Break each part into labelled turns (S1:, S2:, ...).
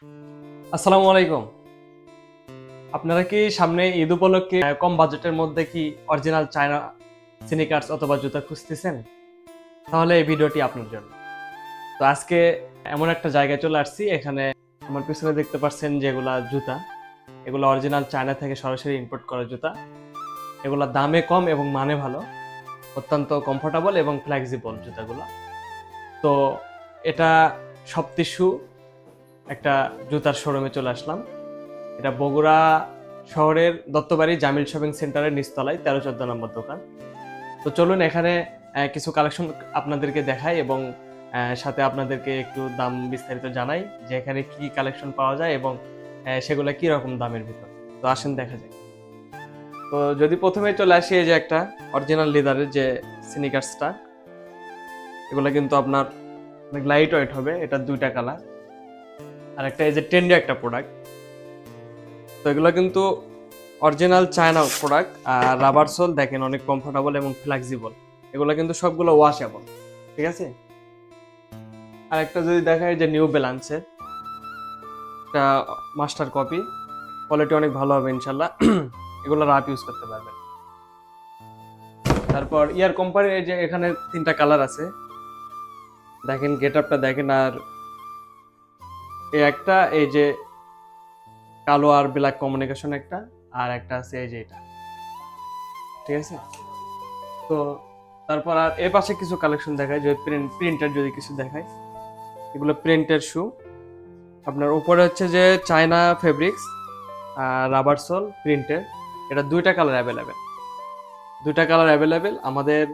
S1: আসসালামু আলাইকুম। আপনারা কি সামনে ঈদ উপলক্ষে কম বাজেটের মধ্যে কি অরিজিনাল চায়না স্নিকার্স অথবা জুতা খুঁজতেছেন? তাহলে এই ভিডিওটি আপনার জন্য। তো আজকে এমন একটা জায়গায় চলে আসছি, এখানে আমার পিছনে দেখতে পাচ্ছেন যেগুলা জুতা, এগুলো অরিজিনাল চায়না থেকে সরাসরি ইম্পোর্ট করা জুতা। এগুলা দামে কম এবং মানে ভালো, অত্যন্ত কমফোর্টেবল এবং ফ্লেক্সিবল জুতাগুলা। তো এটা সপ্তিস্যু একটা জুতার শোরুমে চলে আসলাম। এটা বগুড়া শহরের দত্তবাড়ি জামিল শপিং সেন্টারের নিচতলায় 13-14 নম্বর দোকান। তো চলুন এখানে কিছু কালেকশন আপনাদেরকে দেখাই এবং সাথে আপনাদেরকে একটু দাম বিস্তারিত জানাই যে এখানে কি কালেকশন পাওয়া যায় এবং সেগুলো কি রকম দামের ভিতর। তো আসেন দেখা যায়। তো যদি প্রথমে চলে আসি, এই যে একটা অরিজিনাল লেদারের যে স্নিকার্সটা, এগুলো কিন্তু আপনার অনেক লাইট ওয়েট হবে। এটা দুইটা কালার, আর একটা এই যে ট্রেন্ডি একটা প্রোডাক্ট। তো এগুলো কিন্তু অরিজিনাল চায়না প্রোডাক্ট। আর রাবার সোল দেখেন অনেক কমফোর্টেবল এবং ফ্লেক্সিবল। এগুলো কিন্তু সবগুলো ওয়াশেবল, ঠিক আছে। আর একটা যদি দেখায় যে নিউ ব্যালেন্সের একটা মাস্টার কপি, কোয়ালিটি অনেক ভালো হবে ইনশাল্লাহ। এগুলো রাফ ইউজ করতে পারবেন। তারপর ইয়ার কোম্পানির এই যে এখানে 3টা কালার আছে, দেখেন গেট আপটা দেখেন। আর এই একটা এই যে কালো আর ব্ল্যাক কমিউনিকেশন একটা, আর একটা আছে এই যে এটা, ঠিক আছে। তো তারপর আর এর পাশে কিছু কালেকশন দেখায়, যে প্রিন্টের যদি কিছু দেখায়, এগুলো প্রিন্টের শু। আপনার উপরে হচ্ছে যে চায়না ফেব্রিক্স আর রাবার সোল প্রিন্টের। এটা দুইটা কালার অ্যাভেলেবেল আমাদের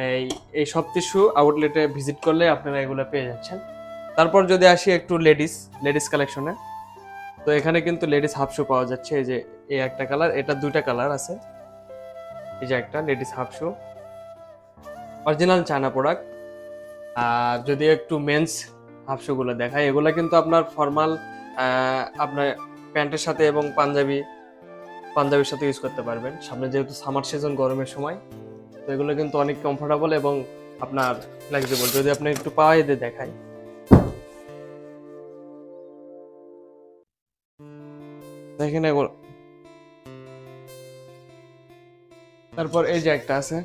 S1: এই এই সপ্তাহ শু আউটলেটে ভিজিট করলে আপনারা এগুলো পেয়ে যাচ্ছেন। তারপর যদি আসি একটু লেডিস কালেকশনে, তো এখানে কিন্তু লেডিস হাফ শু পাওয়া যাচ্ছে। এই যে এই একটা কালার, এটা দুইটা কালার আছে। এই যে একটা ladies half shoe, original China product. আর যদি একটু মেন্স হাফ শু গুলো দেখায়, এগুলো কিন্তু আপনার ফর্মাল, আপনার প্যান্টের সাথে এবং পাঞ্জাবির সাথে ইউজ করতে পারবেন। সামনে যেহেতু সামার সিজন, গরমের সময়, তো এগুলো কিন্তু অনেক কমফোর্টেবল এবং আপনার ফ্লেক্সিবল। যদি আপনি একটু পাওয়াই দিয়ে দেখাই, দেখেন এগুলো। তারপর এই যে একটা আছে।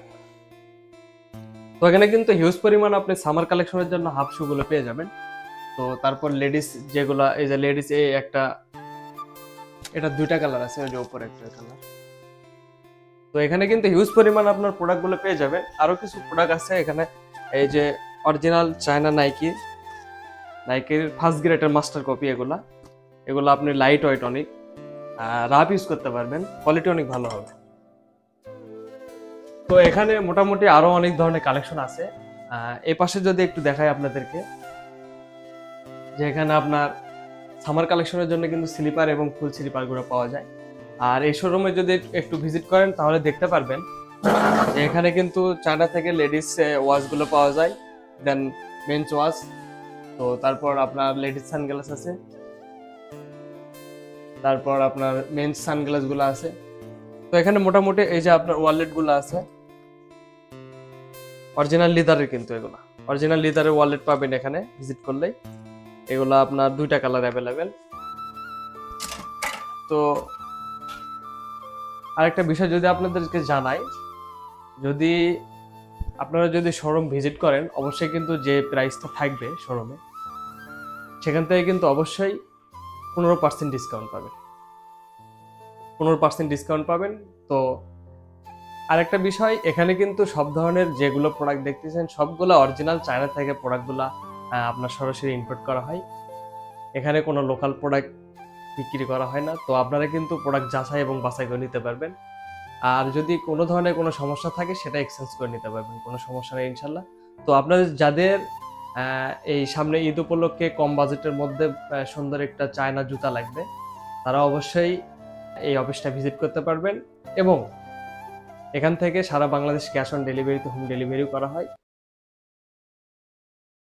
S1: তো এখানে কিন্তু হিউজ পরিমাণ আপনি সামার কালেকশনের জন্য হাফ শু গুলো পেয়ে যাবেন। তো তারপর লেডিস যেগুলা, এই যে লেডিস এই একটা, এটা দুইটা কালার আছে, ওই যে উপরে একটা কালার। তো এখানে কিন্তু হিউজ পরিমাণ আপনার প্রোডাক্ট গুলো পেয়ে যাবেন। আরো কিছু প্রোডাক্ট আছে এখানে, এই যে অরিজিনাল চায়না নাইকির ফার্স্ট গ্রেডের মাস্টার কপি। এগুলো আপনি লাইট ওয়েট অনেক রাফ ইউজ করতে পারবেন, কোয়ালিটি অনেক ভালো হবে। তো এখানে মোটামুটি আরো অনেক ধরনের কালেকশন আছে। এই পাশে যদি একটু দেখাই আপনাদেরকে, যে এখানে আপনার সামার কালেকশনের জন্য কিন্তু স্লিপার এবং ফুল স্লিপার গুলো পাওয়া যায়। আর এই শোরুমে যদি একটু ভিজিট করেন তাহলে দেখতে পারবেন যে এখানে কিন্তু চায়না থেকে লেডিস ওয়াচ গুলো পাওয়া যায়, দেন মেন্স ওয়াচ। তো তারপর আপনার লেডিস সানগ্লাস আছে, তারপর আপনার মেন্স সানগ্লাস গুলো আছে। তো এখানে মোটামুটি এই যে আপনার ওয়ালেট গুলো আছে অরিজিনাল লিদারের, কিন্তু এগুলা অরিজিনাল লিদারের ওয়ালেট পাবেন এখানে ভিজিট করলেই। এগুলা আপনার দুইটা কালার অ্যাভেলেবেল। তো আরেকটা বিষয় যদি আপনাদেরকে জানাই, যদি আপনারা যদি শোরুম ভিজিট করেন, অবশ্যই কিন্তু যে প্রাইসটা থাকবে শোরুমে, সেখান থেকে কিন্তু অবশ্যই 15% ডিসকাউন্ট পাবেন। 15% ডিসকাউন্ট পাবেন। তো আরেকটা বিষয়, এখানে কিন্তু সব ধরনের যেগুলো প্রোডাক্ট দেখতেছেন সবগুলো অরিজিনাল চায়না থেকে প্রোডাক্টগুলো আপনার সরাসরি ইম্পোর্ট করা হয়। এখানে কোনো লোকাল প্রোডাক্ট বিক্রি করা হয় না। তো আপনারা কিন্তু প্রোডাক্ট যাচাই এবং বাছাই করে নিতে পারবেন। আর যদি কোনো ধরনের কোনো সমস্যা থাকে সেটা এক্সচেঞ্জ করে নিতে পারবেন, কোনো সমস্যা নেই ইনশাল্লাহ। তো আপনাদের যাদের এই সামনে ঈদ উপলক্ষে কম বাজেটের মধ্যে সুন্দর একটা চায়না জুতা লাগবে, তারা অবশ্যই এই অফিসটা ভিজিট করতে পারবেন। এবং এখান থেকে সারা বাংলাদেশ ক্যাশ অন ডেলিভারিতে হোম ডেলিভারিও করা হয়।